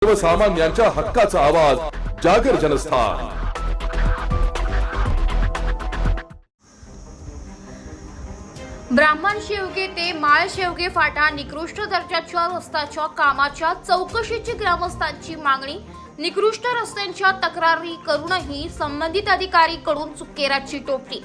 सर्वसामान्यांच्या हक्काचा आवाज जागर जनस्थान। ब्राह्मण शेवगे ते माळ शेवगे फाटा निकृष्ट दर्जाच्या रस्त्याच्या कामाच्या चौकशीची ग्रामस्थांची मागणी। निकृष्ट रस्त्यांच्या तक्रारी करूनही संबंधित अधिकारीकडून चुकेराची टोपली।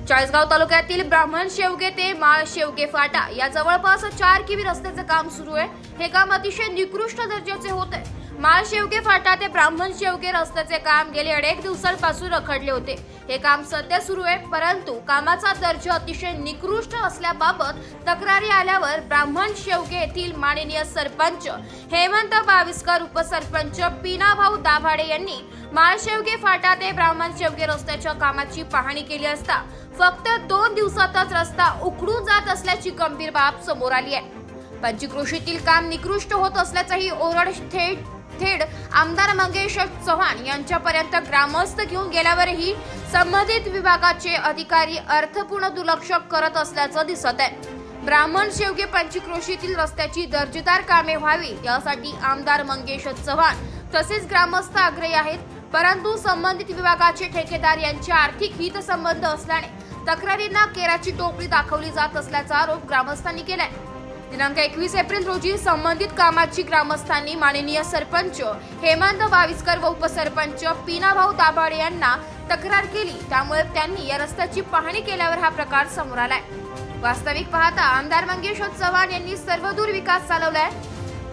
चाळीसगाव तालुक्यातील ब्राह्मण शेवगे ते माळ शेवगे फाटा या जवळपास 4 किमी रस्त्याचे काम सुरू आहे। हे काम अतिशय निकृष्ट दर्जाचे होते। माळ शेवगे फाटा ते ब्राह्मण शेवगे रस्त्याचे काम गेले अनेक दिवसांपासून रखडले होते। हे काम सध्या सुरू आहे, परंतु कामाचा दर्जा अतिशय निकृष्ट असल्याबाबत तक्रारी आल्यावर ब्राह्मण शेवगे येथील माननीय सरपंच हेमंत बाविस्कर, उपसरपंच पीनाभाऊ दाभाडे यांनी माळ शेवगे फाटा ते ब्राह्मण शेवगे रस्त्याच्या कामाची पाहणी केली असता फक्त 2 दिवसातच रस्ता उखडून जात असल्याची गंभीर बाब समोर आली आहे। पंचक्रोशीतील काम निकृष्ट होत असल्याचाही ओरड थेट आमदार मंगेश चव्हाण यांच्यापर्यंत ग्रामस्थ घेऊन गेल्यावरही संबंधित विभागाचे अधिकारी अर्थपूर्ण दुर्लक्ष करत असल्याचं दिसत आहे। ब्राह्मण शेवगे पंचक्रोशीतील रस्त्याची दर्जेदार कामे व्हावी यासाठी आमदार मंगेश चव्हाण तसेच ग्रामस्थ आग्रही आहेत, परंतु संबंधित विभागाचे ठेकेदार यांचे आर्थिक हितसंबंध असल्याने तक्रारींना केराची टोपली दाखवली जात असल्याचा आरोप ग्रामस्थांनी केलाय। दिनांक 21 एप्रिल रोजी संबंधित कामाची ग्रामस्थांनी माननीय सरपंच हेमंत बाविस्कर व उपसरपंच पीनाभाऊ दाभाडे यांना तक्रार केली, त्यामुळे त्यांनी या रस्त्याची पाहणी केल्यावर हा प्रकार समोर आलाय। वास्तविक पाहता आमदार मंगेश चव्हाण यांनी सर्वदूर विकास चालवलाय।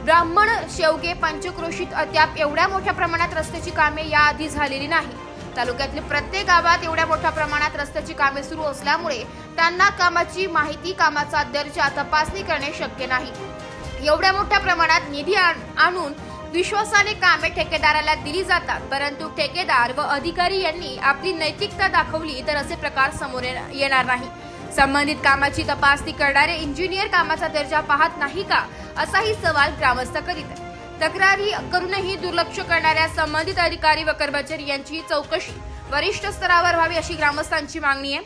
ब्राह्मण शेवगे पंचक्रोशीत अद्याप एवढ्या मोठ्या प्रमाणात रस्त्याची कामे याआधी झालेली नाही। तालुक्यातील प्रत्येक गावात एवढ्या मोठ्या प्रमाणात रस्त्याची कामे सुरू असल्यामुळे त्यांना कामाची माहिती, कामाचा दर्जा तपासणी करणे शक्य नाही। एवढ्या मोठ्या प्रमाणात निधी आणून विश्वासाने कामे ठेकेदाराला दिली जातात, परंतु ठेकेदार व अधिकारी यांनी आपली नैतिकता दाखवली तर असे प्रकार समोर येणार नाही। संबंधित कामाची तपासणी करणारे इंजिनियर कामाचा दर्जा पाहत नाही का, असाही सवाल ग्रामस्थ करीत आहेत। तक्रारी करूनही दुर्लक्ष करणाऱ्या संबंधित अधिकारी व कर्मचारी यांची चौकशी वरिष्ठ स्तरावर व्हावी अशी ग्रामस्थांची मागणी आहे।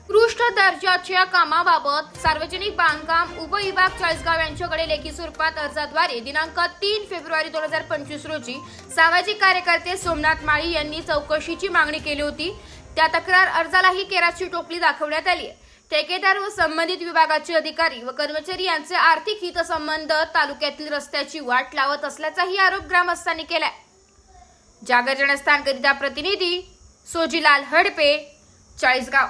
उत्कृष्ट दर्जाच्या कामाबाबत सार्वजनिक बांधकाम उपविभाग चाळीसगाव यांच्याकडे लेखी स्वरूपात अर्जाद्वारे दिनांक 3 फेब्रुवारी 2025 रोजी सामाजिक कार्यकर्ते सोमनाथ माळी यांनी चौकशीची मागणी केली होती। त्या तक्रार अर्जालाही केराची टोपली दाखवण्यात आली आहे। ठेकेदार व संबंधित विभागाचे अधिकारी व कर्मचारी यांचे आर्थिक हितसंबंध तालुक्यातील रस्त्याची वाट लावत असल्याचाही आरोप ग्रामस्थांनी केलाय। जागर जनस्थान करिता प्रतिनिधी सोजीलाल हडपे, चाळीसगाव।